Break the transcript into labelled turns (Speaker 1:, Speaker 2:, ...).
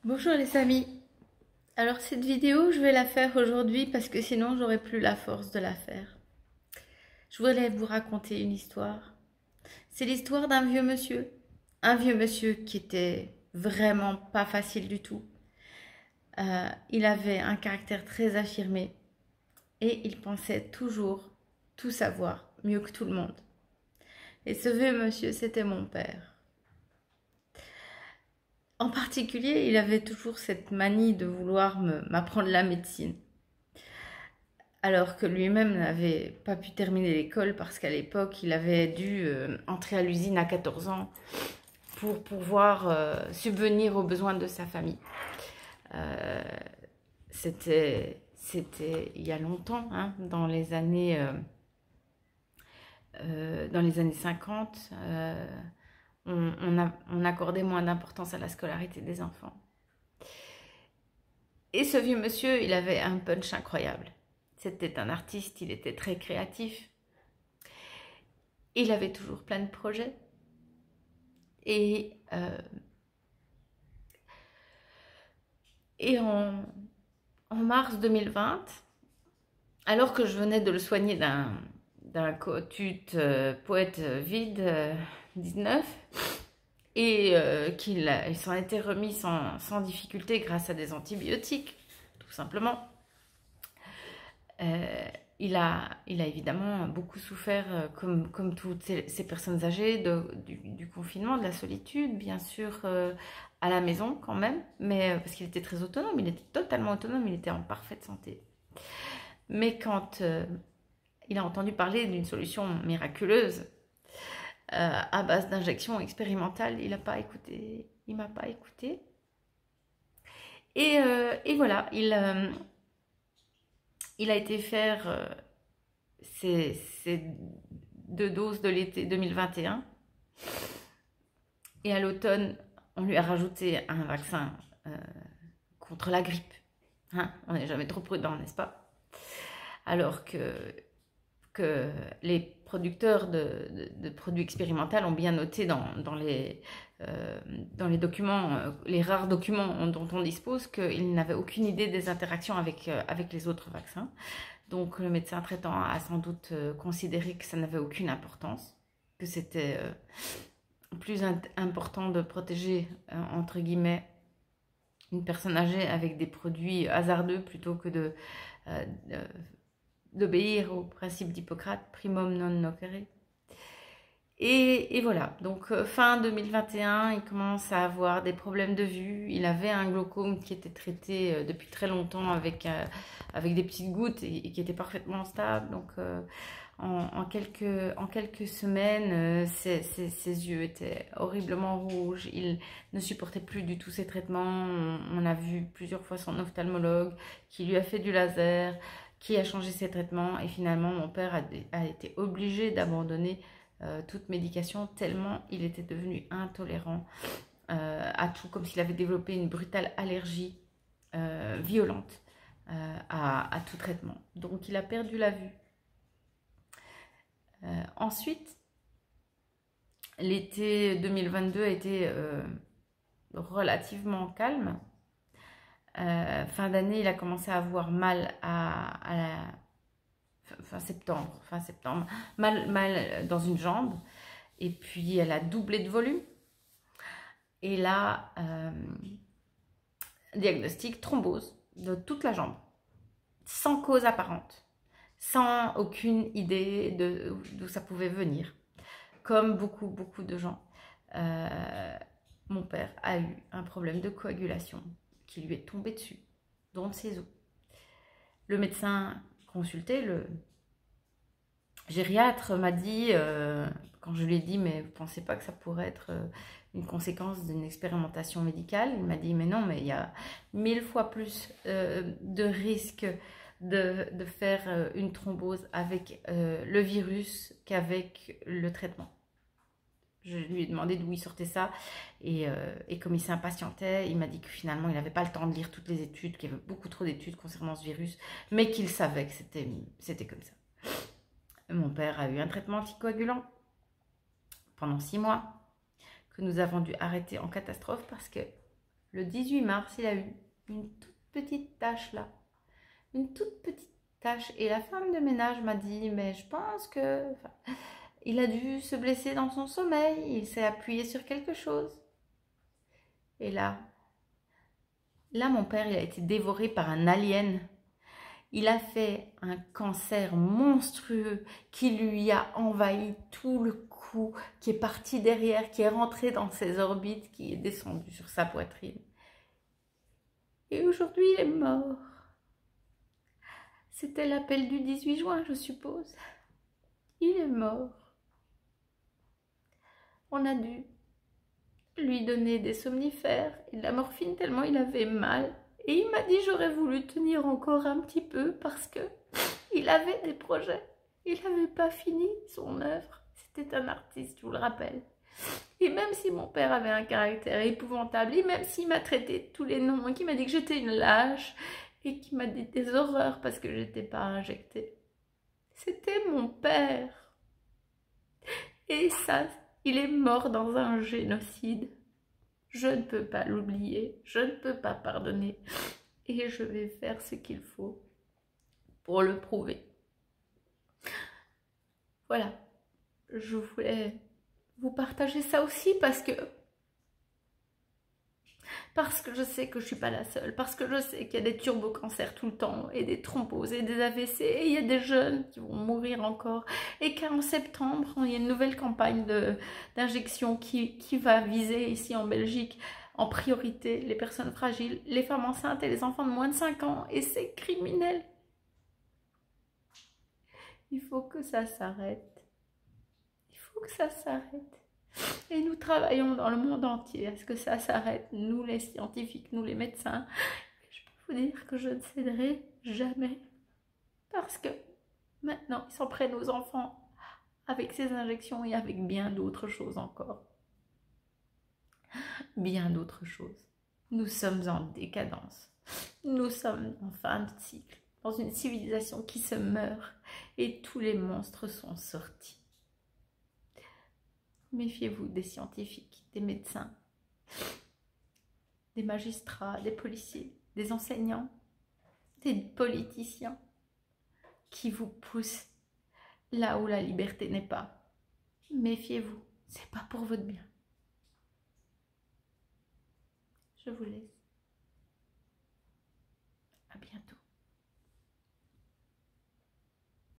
Speaker 1: Bonjour les amis. Alors cette vidéo, je vais la faire aujourd'hui parce que sinon j'aurais plus la force de la faire. Je voulais vous raconter une histoire. C'est l'histoire d'un vieux monsieur. Un vieux monsieur qui était vraiment pas facile du tout. Il avait un caractère très affirmé et il pensait toujours tout savoir, mieux que tout le monde. Et ce vieux monsieur, c'était mon père. En particulier, il avait toujours cette manie de vouloir m'apprendre la médecine. Alors que lui-même n'avait pas pu terminer l'école parce qu'à l'époque, il avait dû entrer à l'usine à 14 ans pour pouvoir subvenir aux besoins de sa famille. Euh, c'était il y a longtemps, hein, dans les années 50, on accordait moins d'importance à la scolarité des enfants. Et ce vieux monsieur, il avait un punch incroyable. C'était un artiste, il était très créatif. Il avait toujours plein de projets. Et en mars 2020, alors que je venais de le soigner d'un cotute poète vide 19, et qu'il s'en était remis sans difficulté grâce à des antibiotiques, tout simplement. Il a évidemment beaucoup souffert, comme toutes ces personnes âgées, du confinement, de la solitude, bien sûr, à la maison quand même, mais parce qu'il était très autonome, il était totalement autonome, il était en parfaite santé. Mais quand il a entendu parler d'une solution miraculeuse à base d'injections expérimentales, il n'a pas écouté, il m'a pas écouté. Et voilà, il a été faire ses 2 doses de l'été 2021. Et à l'automne, on lui a rajouté un vaccin contre la grippe. Hein, on n'est jamais trop prudent, n'est-ce pas? Alors que les producteurs de produits expérimentaux ont bien noté dans les documents, les rares documents dont on dispose, qu'ils n'avaient aucune idée des interactions avec les autres vaccins. Donc le médecin traitant a sans doute considéré que ça n'avait aucune importance, que c'était plus important de protéger, entre guillemets, une personne âgée avec des produits hasardeux plutôt que d'obéir au principe d'Hippocrate, primum non nocere. Et voilà, donc fin 2021, il commence à avoir des problèmes de vue. Il avait un glaucome qui était traité depuis très longtemps avec des petites gouttes et qui était parfaitement stable. Donc en quelques semaines, ses yeux étaient horriblement rouges. Il ne supportait plus du tout ses traitements. On a vu plusieurs fois son ophtalmologue qui lui a fait du laser, qui a changé ses traitements. Et finalement, mon père a été obligé d'abandonner toute médication tellement il était devenu intolérant à tout, comme s'il avait développé une brutale allergie violente à tout traitement. Donc il a perdu la vue. Ensuite, l'été 2022 a été relativement calme. Fin d'année, il a commencé à avoir mal à la fin septembre, mal dans une jambe, et puis elle a doublé de volume. Et là, diagnostic thrombose de toute la jambe, sans cause apparente, sans aucune idée d'où ça pouvait venir. Comme beaucoup de gens, mon père a eu un problème de coagulation qui lui est tombé dessus, dans ses os. Le médecin consulté, le gériatre, m'a dit, quand je lui ai dit, mais vous ne pensez pas que ça pourrait être une conséquence d'une expérimentation médicale? Il m'a dit, mais non, mais il y a 1000 fois plus de risques de faire une thrombose avec le virus qu'avec le traitement. Je lui ai demandé d'où il sortait ça, et comme il s'impatientait, il m'a dit que finalement il n'avait pas le temps de lire toutes les études, qu'il y avait beaucoup trop d'études concernant ce virus, mais qu'il savait que c'était comme ça. Mon père a eu un traitement anticoagulant pendant 6 mois, que nous avons dû arrêter en catastrophe parce que le 18 mars, il a eu une toute petite tache là. Une toute petite tache. Et la femme de ménage m'a dit, mais je pense que... Enfin, il a dû se blesser dans son sommeil. Il s'est appuyé sur quelque chose. Et là, mon père, il a été dévoré par un alien. Il a fait un cancer monstrueux qui lui a envahi tout le cou, qui est parti derrière, qui est rentré dans ses orbites, qui est descendu sur sa poitrine. Et aujourd'hui, il est mort. C'était l'appel du 18 juin, je suppose. Il est mort. On a dû lui donner des somnifères et de la morphine tellement il avait mal. Et il m'a dit j'aurais voulu tenir encore un petit peu parce que il avait des projets. Il n'avait pas fini son œuvre. C'était un artiste, je vous le rappelle. Et même si mon père avait un caractère épouvantable, et même s'il m'a traité de tous les noms, et qu'il m'a dit que j'étais une lâche, et qu'il m'a dit des horreurs parce que j'étais pas injectée, c'était mon père. Et ça, il est mort dans un génocide. Je ne peux pas l'oublier, je ne peux pas pardonner. Et je vais faire ce qu'il faut pour le prouver. Voilà, je voulais vous partager ça aussi parce que je sais que je ne suis pas la seule, parce que je sais qu'il y a des turbocancers tout le temps, et des thromboses, et des AVC, et il y a des jeunes qui vont mourir encore, et qu'en septembre, il y a une nouvelle campagne d'injection qui va viser ici en Belgique en priorité les personnes fragiles, les femmes enceintes et les enfants de moins de 5 ans, et c'est criminel. Il faut que ça s'arrête. Il faut que ça s'arrête. Et nous travaillons dans le monde entier à ce que ça s'arrête, nous les scientifiques, nous les médecins. Et je peux vous dire que je ne céderai jamais. Parce que maintenant, ils s'en prennent aux enfants avec ces injections et avec bien d'autres choses encore. Bien d'autres choses. Nous sommes en décadence. Nous sommes en fin de cycle, dans une civilisation qui se meurt et tous les monstres sont sortis. Méfiez-vous des scientifiques, des médecins, des magistrats, des policiers, des enseignants, des politiciens qui vous poussent là où la liberté n'est pas. Méfiez-vous, c'est pas pour votre bien. Je vous laisse.